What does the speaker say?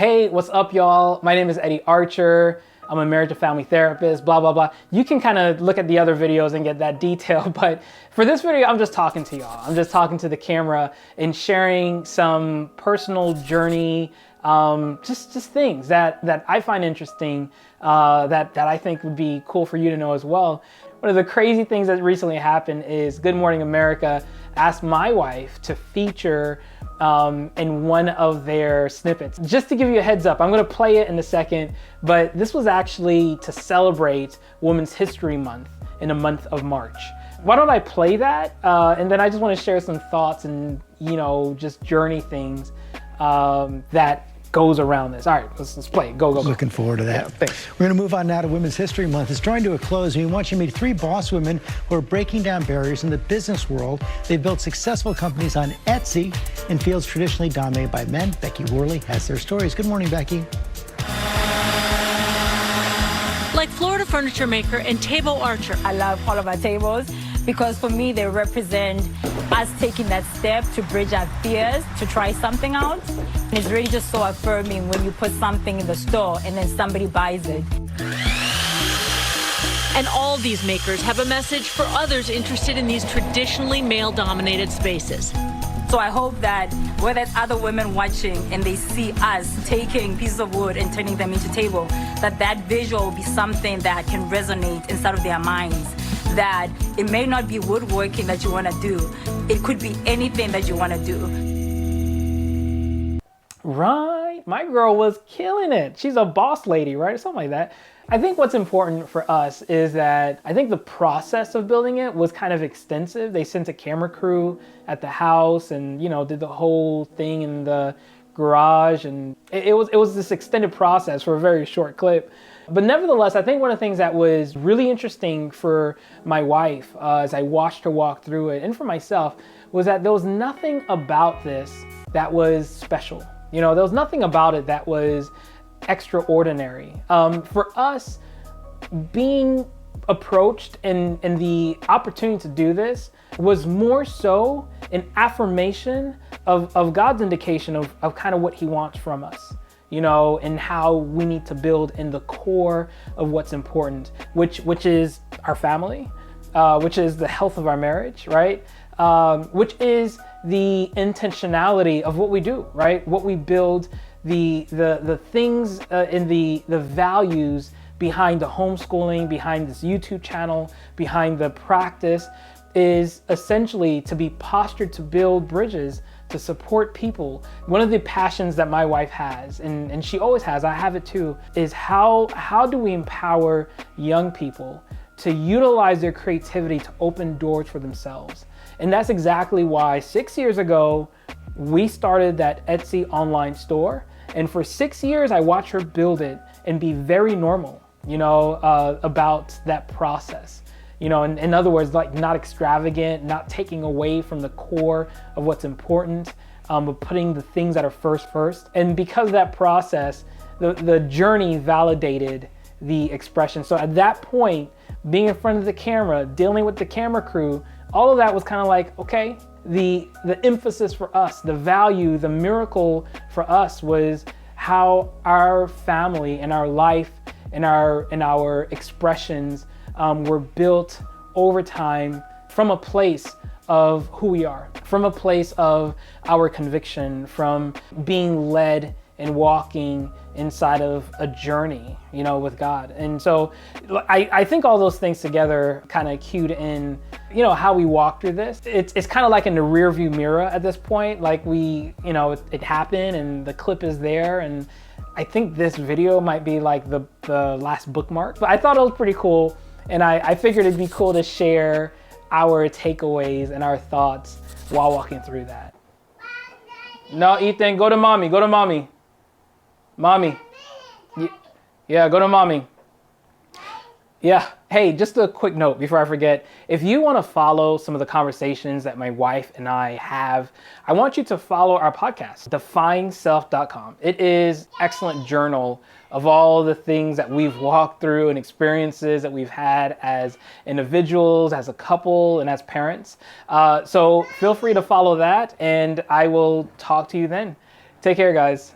hey, what's up, y'all? My name is Eddie Archer. I'm a marriage and family therapist, blah, blah, blah. You can kind of look at the other videos and get that detail, but for this video, I'm just talking to y'all. I'm just talking to the camera and sharing some personal journey, just things that I find interesting, that I think would be cool for you to know as well. One of the crazy things that recently happened is Good Morning America asked my wife to feature in one of their snippets. Just to give you a heads up, I'm gonna play it in a second, but this was actually to celebrate Women's History Month in the month of March. Why don't I play that? And then I just wanna share some thoughts and, just journey things that goes around this. All right, let's play it. Go. Looking forward to that. Yeah, thanks. We're going to move on now to Women's History Month. It's drawing to a close. We want you to meet 3 boss women who are breaking down barriers in the business world. They've built successful companies on Etsy in fields traditionally dominated by men. Becky Worley has their stories. Good morning, Becky. Like Florida furniture maker and table archer. I love all of our tables because for me they represent us taking that step to bridge our fears, to try something out. And it's really just so affirming when you put something in the store and then somebody buys it. And all these makers have a message for others interested in these traditionally male-dominated spaces. So I hope that whether it's other women watching and they see us taking pieces of wood and turning them into table, that visual will be something that can resonate inside of their minds. That it may not be woodworking that you want to do. It could be anything that you want to do. Right, my girl was killing it. She's a boss lady, right? Something like that. I think what's important for us is that I think the process of building it was kind of extensive. They sent a camera crew at the house and, did the whole thing in the garage. And it was this extended process for a very short clip. But nevertheless, I think one of the things that was really interesting for my wife as I watched her walk through it, and for myself, was that there was nothing about this that was special. There was nothing about it that was extraordinary. For us, being approached and the opportunity to do this was more so an affirmation of God's indication of kind of what he wants from us. And how we need to build in the core of what's important, which is our family, which is the health of our marriage, right? Which is the intentionality of what we do, right? What we build, the things and the values behind the homeschooling, behind this YouTube channel, behind the practice is essentially to be postured to build bridges, to support people. One of the passions that my wife has, and she always has, I have it too, is how do we empower young people to utilize their creativity to open doors for themselves? And that's exactly why 6 years ago, we started that Etsy online store. And for 6 years, I watched her build it and be very normal, about that process. In other words, like not extravagant, not taking away from the core of what's important, but putting the things that are first. And because of that process, the journey validated the expression. So at that point, being in front of the camera, dealing with the camera crew, all of that was kind of like, okay, the emphasis for us, the value, the miracle for us was how our family and our life and our expressions were built over time from a place of who we are, from a place of our conviction, from being led and walking inside of a journey, with God. And so I think all those things together kind of cued in, how we walk through this. It's kind of like in the rear view mirror at this point, like it happened and the clip is there. And I think this video might be like the last bookmark, but I thought it was pretty cool. And I figured it'd be cool to share our takeaways and our thoughts while walking through that. No, Ethan, go to mommy. Mommy. Yeah, go to mommy. Yeah, hey, just a quick note before I forget. If you want to follow some of the conversations that my wife and I have, I want you to follow our podcast, defyingself.com. It is an excellent journal of all the things that we've walked through and experiences that we've had as individuals, as a couple, and as parents. So feel free to follow that, and I will talk to you then. Take care, guys.